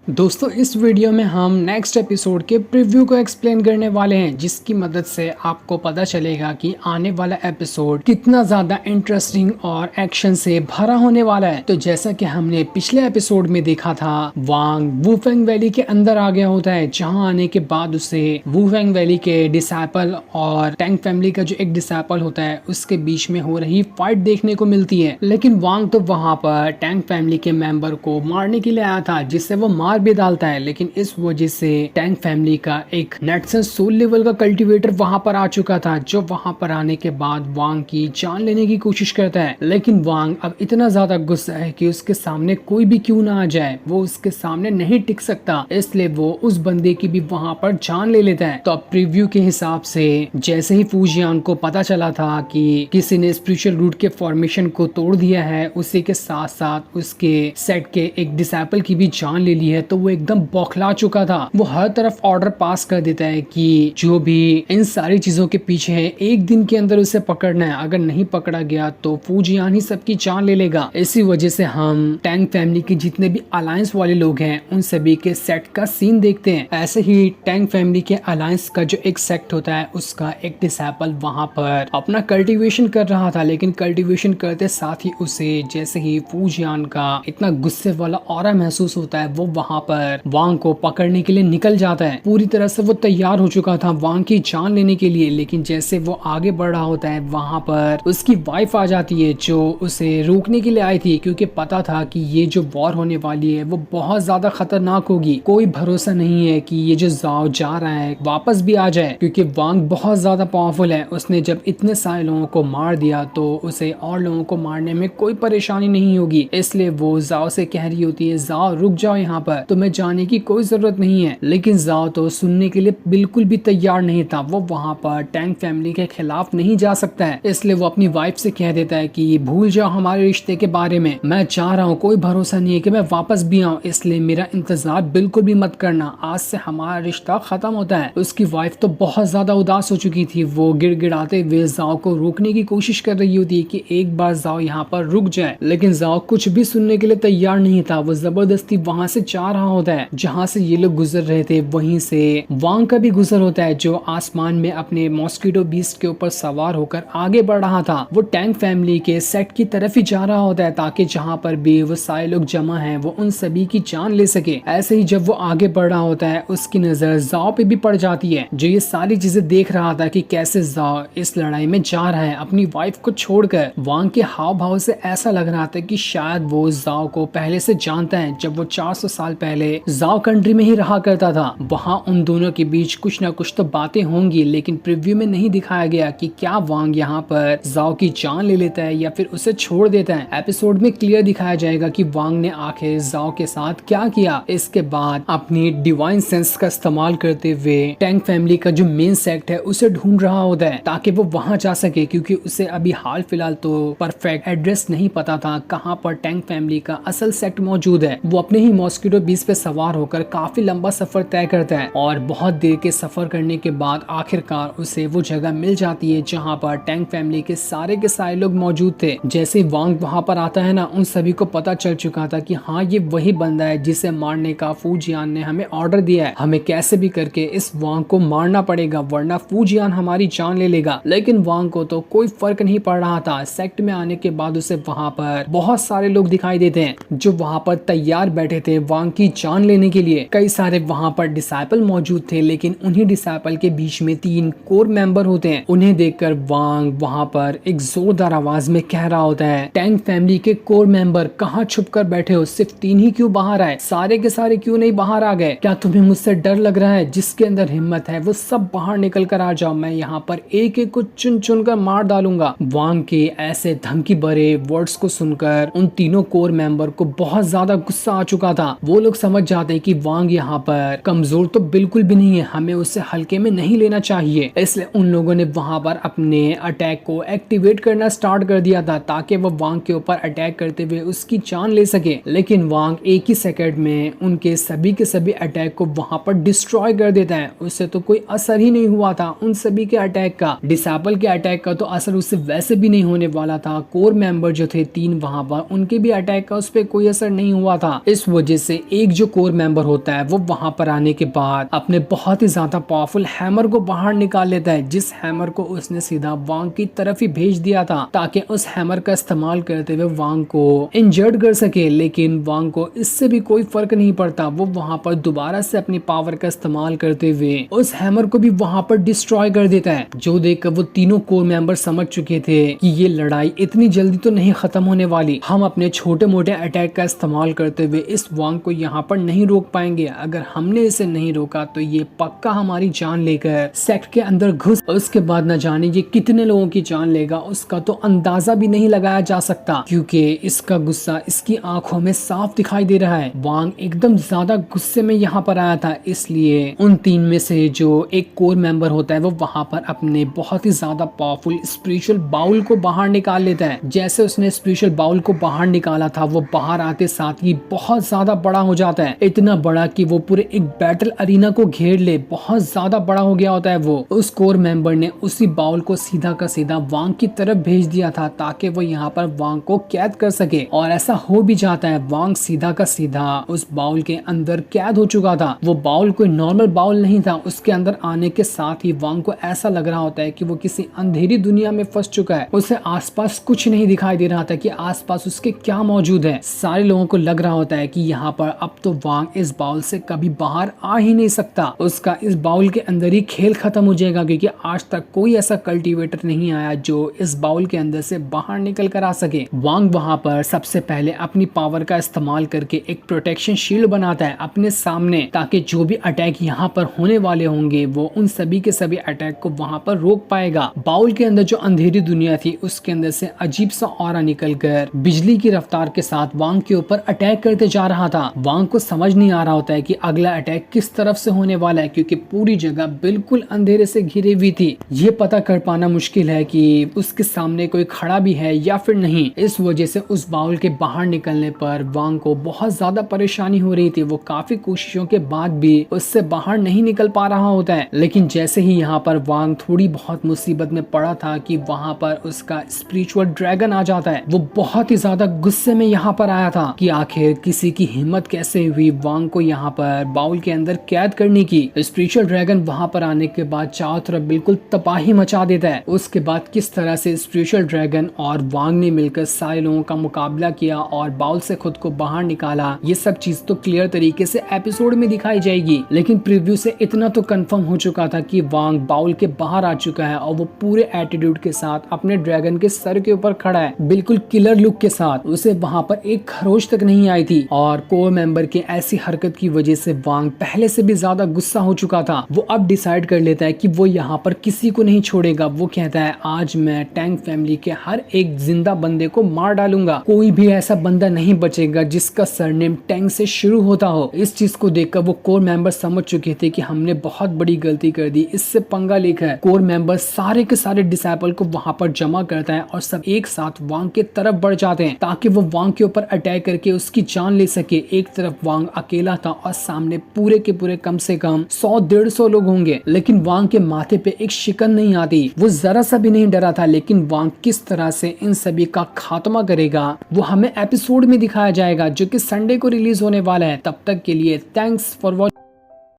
दोस्तों इस वीडियो में हम नेक्स्ट एपिसोड के प्रीव्यू को एक्सप्लेन करने वाले हैं, जिसकी मदद से आपको पता चलेगा कि आने वाला एपिसोड कितना ज्यादा इंटरेस्टिंग और एक्शन से भरा होने वाला है। तो जैसा कि हमने पिछले एपिसोड में देखा था, वांग वुफेंग वैली के अंदर आ गया होता है, जहां आने के बाद उसे वुफेंग वैली के डिसाइपल और टैंग फैमिली का जो एक डिसाइपल होता है उसके बीच में हो रही फाइट देखने को मिलती है। लेकिन वांग तो वहां पर टैंग फैमिली के मेंबर को मारने के लिए आया था, जिससे वो मार भी डालता है। लेकिन इस वजह से टैंग फैमिली का एक नेटसन सोल लेवल का कल्टीवेटर वहां पर आ चुका था, जो वहां पर आने के बाद वांग की जान लेने की कोशिश करता है। लेकिन वांग अब इतना ज्यादा गुस्सा है कि उसके सामने कोई भी क्यों ना आ जाए, वो उसके सामने नहीं टिक सकता, इसलिए वो उस बंदे की भी वहां पर जान ले लेता है। तो अब प्रीव्यू के हिसाब से जैसे ही फूजियान को पता चला था कि किसी ने स्पिरिचुअल रूट के फॉर्मेशन को तोड़ दिया है, उसी के साथ साथ उसके सेट के एक डिसाइपल की भी जान ले ली है, तो वो एकदम बौखला चुका था। वो हर तरफ ऑर्डर पास कर देता है कि जो भी इन सारी चीजों के पीछे है, एक दिन के अंदर उसे पकड़ना है। अगर नहीं पकड़ा गया तो फूजियान ही सबकी जान ले लेगा। इसी वजह से हम टैंग फैमिली के जितने भी अलायंस वाले लोग हैं उन सभी के सेट का सीन देखते हैं। ऐसे ही टैंग फैमिली के अलायंस का जो एक सेक्ट होता है, उसका एक डिसाइपल वहां पर अपना कल्टीवेशन कर रहा था। लेकिन कल्टीवेशन करते साथ ही उसे जैसे ही फूजियान का इतना गुस्से वाला ऑरा महसूस होता है, वो वहां पर वांग को पकड़ने के लिए निकल जाता है। पूरी तरह से वो तैयार हो चुका था वांग की जान लेने के लिए। लेकिन जैसे वो आगे बढ़ रहा होता है, वहां पर उसकी वाइफ आ जाती है, जो उसे रोकने के लिए आई थी, क्योंकि पता था कि ये जो वॉर होने वाली है वो बहुत ज्यादा खतरनाक होगी। कोई भरोसा नहीं है कि ये जो जाओ जा रहा है वापस भी आ जाए, क्योंकि वांग बहुत ज्यादा पावरफुल है। उसने जब इतने सारे लोगों को मार दिया तो उसे और लोगों को मारने में कोई परेशानी नहीं होगी। इसलिए वो जाओ से कह रही होती है, जाओ रुक जाओ यहाँ पर, तुम्हें जाने की कोई जरूरत नहीं है। लेकिन जाओ तो सुनने के लिए बिल्कुल भी तैयार नहीं था। वो वहां पर टैंग फैमिली के खिलाफ नहीं जा सकता है, इसलिए वो अपनी वाइफ से कह देता है कि भूल जाओ हमारे रिश्ते के बारे में, मैं चाह रहा हूँ, कोई भरोसा नहीं है कि मैं वापस भी आऊँ, इसलिए मेरा इंतजार बिल्कुल भी मत करना, आज से हमारा रिश्ता खत्म होता है। उसकी वाइफ तो बहुत ज्यादा उदास हो चुकी थी। वो गिड़गिड़ाते हुए जाओ को रोकने की कोशिश कर रही होती है कि एक बार जाओ यहाँ पर रुक जाए, लेकिन जाओ कुछ भी सुनने के लिए तैयार नहीं था। वो जबरदस्ती वहां से जा रहा होता है। जहाँ से ये लोग गुजर रहे थे वहीं से वांग का भी गुजर होता है, जो आसमान में अपने मॉस्किटो बीस्ट के ऊपर सवार होकर आगे बढ़ रहा था। वो टैंग फैमिली के सेट की तरफ ही जा रहा होता है, ताकि जहाँ पर भी वो सारे लोग जमा हैं वो उन सभी की जान ले सके। ऐसे ही जब वो आगे बढ़ रहा होता है, उसकी नजर जाओ पे भी पड़ जाती है, जो ये सारी चीजें देख रहा था कि कैसे जाओ इस लड़ाई में जा रहा है अपनी वाइफ को छोड़कर। वांग के हाव भाव से ऐसा लग रहा था कि शायद वो जाओ को पहले से जानता है। जब वो 400 साल पहले जाओ कंट्री में ही रहा करता था, वहाँ उन दोनों के बीच कुछ ना कुछ तो बातें होंगी, लेकिन प्रीव्यू में नहीं दिखाया गया कि क्या वांग यहाँ पर जाओ की जान ले लेता है या फिर उसे छोड़ देता है। एपिसोड में क्लियर दिखाया जाएगा कि वांग ने आखिर जाओ के साथ क्या किया। इसके बाद अपनी डिवाइन सेंस का इस्तेमाल करते हुए टैंग फैमिली का जो मेन सेक्ट है उसे ढूंढ रहा होता है, ताकि वो वहां जा सके, क्योंकि उसे अभी हाल फिलहाल तो परफेक्ट एड्रेस नहीं पता था कहाँ पर टैंग फैमिली का असल सेक्ट मौजूद है। वो अपने ही मॉस्किटो बीस्ट पे सवार होकर काफी लंबा सफर तय करता है, और बहुत देर के सफर करने के बाद आखिरकार उसे वो जगह मिल जाती है जहाँ पर टैंग फैमिली के सारे लोग मौजूद थे। जैसे वांग वहां पर आता है ना, उन सभी को पता चल चुका था कि हाँ ये वही बंदा है जिसे मारने का फूजियान ने हमें ऑर्डर दिया है। हमें कैसे भी करके इस वांग को मारना पड़ेगा, वरना फूजियान हमारी जान ले लेगा। लेकिन वांग को तो कोई फर्क नहीं पड़ रहा था। सेक्ट में आने के बाद उसे वहां पर बहुत सारे लोग दिखाई देते हैं, जो वहां पर तैयार बैठे थे वांग की जान लेने के लिए। कई सारे वहां पर डिसाइपल मौजूद थे, लेकिन उन्हीं डिसाइपल के बीच में 3 कोर मेंबर होते हैं। उन्हें देखकर वांग वहां पर एक जोरदार आवाज में कह रहा होता है, टैंग फैमिली के कोर मेंबर कहाँ छुप कर बैठे हो, सिर्फ 3 ही क्यों बाहर आए, सारे के सारे क्यों नहीं बाहर आ गए, क्या तुम्हें मुझसे डर लग रहा है? जिसके अंदर हिम्मत है वो सब बाहर निकल कर आ जाओ, मैं यहाँ पर एक एक को चुन चुन कर मार डालूंगा। वांग के ऐसे धमकी भरे वर्ड्स को सुनकर उन तीनों कोर मेंबर को बहुत ज्यादा गुस्सा आ चुका था। वो लोग समझ जाते कि वांग यहाँ पर कमजोर तो बिल्कुल भी नहीं है, हमें उससे हल्के में नहीं लेना चाहिए। इसलिए उन लोगों ने वहां पर अपने अटैक को एक्टिवेट करना स्टार्ट कर दिया था, ताकि वो वांग के ऊपर अटैक करते हुए उसकी जान ले सके। लेकिन वांग एक ही सेकंड में उनके सभी के सभी अटैक को वहां पर डिस्ट्रॉय कर देता है। उससे तो कोई असर ही नहीं हुआ था उन सभी के अटैक का। डिसाइपल के अटैक का तो असर उससे वैसे भी नहीं होने वाला था। कोर मेंबर जो थे 3 वहां पर, उनके भी अटैक का उस पर कोई असर नहीं हुआ था। इस वजह से एक जो कोर मेंबर होता है वो वहां पर आने के बाद अपने बहुत ही ज्यादा पावरफुल हैमर को बाहर निकाल लेता है, जिस हैमर को उसने सीधा वांग की तरफ ही भेज दिया था ताकि उस हैमर का इस्तेमाल करते हुए वांग को इंजर्ड कर सके। लेकिन वांग को इससे भी कोई फर्क नहीं पड़ता, वो वहां पर दोबारा से अपनी पावर का इस्तेमाल करते हुए उस हैमर को भी वहां पर डिस्ट्रॉय कर देता है। जो देखकर वो तीनों कोर मेंबर समझ चुके थे कि ये लड़ाई इतनी जल्दी तो नहीं खत्म होने वाली, हम अपने छोटे मोटे अटैक का इस्तेमाल करते हुए इस वांग को यहाँ पर नहीं रोक पाएंगे। अगर हमने इसे नहीं रोका तो ये पक्का हमारी जान लेकर सेक्ट के अंदर घुस, उसके बाद न जाने ये कितने लोगों की जान लेगा उसका तो अंदाजा भी नहीं लगाया जा सकता, क्योंकि इसका गुस्सा इसकी आंखों में साफ दिखाई दे रहा है। वांग एकदम ज्यादा गुस्से में यहाँ पर आया था, इसलिए उन तीन में से जो एक कोर मेंबर होता है वो वहां पर अपने बहुत ही ज्यादा पावरफुल स्पिरिचुअल बाउल को बाहर निकाल लेता है। जैसे उसने स्पिरिचुअल बाउल को बाहर निकाला था वो बाहर आते साथ ही बहुत ज्यादा बड़ा हो जाता है, इतना बड़ा कि वो पूरे एक बैटल अरीना को घेर ले, बहुत ज्यादा बड़ा हो गया होता है वो। उस कोर मेंबर ने उसी बाउल को सीधा का सीधा वांग की तरफ भेज दिया था ताकि वो यहाँ पर वांग को कैद कर सके, और ऐसा हो भी जाता है। वांग सीधा का सीधा उस बाउल के अंदर कैद हो चुका था। वो बाउल कोई नॉर्मल बाउल नहीं था, उसके अंदर आने के साथ ही वांग को ऐसा लग रहा होता है कि वो किसी अंधेरी दुनिया में फंस चुका है। उसे आसपास कुछ नहीं दिखाई दे रहा था कि आसपास उसके क्या मौजूद है। सारे लोगों को लग रहा होता है कि यहाँ पर अब तो वांग इस बाउल से कभी बाहर आ ही नहीं सकता, उसका इस बाउल के अंदर ही खेल खत्म हो जाएगा, क्योंकि आज तक कोई ऐसा कल्टीवेटर नहीं आया जो इस बाउल के अंदर से बाहर निकल कर आ सके। वांग वहां पर सबसे पहले अपनी पावर का इस्तेमाल करके एक प्रोटेक्शन शील्ड बनाता है अपने सामने, ताकि जो भी अटैक यहाँ पर होने वाले होंगे वो उन सभी के सभी अटैक को वहां पर रोक पाएगा। बाउल के अंदर जो अंधेरी दुनिया थी उसके अंदर से अजीब सा ऑरा निकलकर बिजली की रफ्तार के साथ वांग के ऊपर अटैक करते जा रहा था। वांग को समझ नहीं आ रहा होता है कि अगला अटैक किस तरफ से होने वाला है, क्योंकि पूरी जगह बिल्कुल अंधेरे से घिरी हुई थी। ये पता कर पाना मुश्किल है कि उसके सामने कोई खड़ा भी है या फिर नहीं। इस वजह से उस बाउल के बाहर निकलने पर वांग को बहुत ज्यादा परेशानी हो रही थी। वो काफी कोशिशों के बाद भी उससे बाहर नहीं निकल पा रहा होता है। लेकिन जैसे ही यहाँ पर वांग थोड़ी बहुत मुसीबत में पड़ा था कि वहाँ पर उसका स्पिरिचुअल ड्रैगन आ जाता है, वो बहुत ही ज्यादा गुस्से में यहाँ पर आया था कि आखिर किसी की हिम्मत कैसे हुई वांग को यहाँ पर बाउल के अंदर कैद करने की। स्पिरिचुअल ड्रैगन वहाँ पर आने के बाद चारों तरफ बिल्कुल तबाही मचा देता है। उसके बाद किस तरह से स्पिरिचुअल ड्रैगन और वांग ने मिलकर सारे लोगों का मुकाबला किया और बाउल से खुद को बाहर निकाला, ये सब चीज तो क्लियर तरीके से एपिसोड में दिखाई जाएगी। लेकिन प्रीव्यू से इतना तो कंफर्म हो चुका था कि वांग बाउल के बाहर आ चुका है और वो पूरे एटीट्यूड के साथ अपने ड्रैगन के सर के ऊपर खड़ा है, बिल्कुल किलर लुक के साथ। उसे वहां पर एक खरोच तक नहीं आई थी, और कोर मेंबर के ऐसी हरकत की वजह से वांग पहले से भी ज्यादा गुस्सा हो चुका था। वो अब डिसाइड कर लेता है कि वो यहाँ पर किसी को नहीं छोड़ेगा। वो कहता है आज मैं टैंग फैमिली के हर एक जिंदा बंदे को मार डालूंगा, कोई भी ऐसा बंदा नहीं बचेगा जिसका सरनेम टैंग से शुरू होता हो। इस चीज को देखकर वो कोर मेंबर समझ चुके थे कि हमने बहुत बड़ी गलती कर दी। इससे पंगा लेकर कोर मेंबर सारे के सारे डिसाइपल को वहां पर जमा करता है और सब एक साथ वांग के तरफ बढ़ जाते हैं ताकि वो वांग के ऊपर अटैक करके उसकी जान ले सके। एक तरफ वांग अकेला था और सामने पूरे के पूरे कम से कम 100-150 लोग होंगे, लेकिन वांग के माथे पे एक शिकन नहीं आती। वो जरा सा भी नहीं डरा था। लेकिन वांग किस तरह से इन सभी का खात्मा करेगा वो हमें एपिसोड में दिखाया जाएगा, जो कि संडे को रिलीज होने वाला है। तब तक के लिए थैंक्स फॉर वॉचिंग।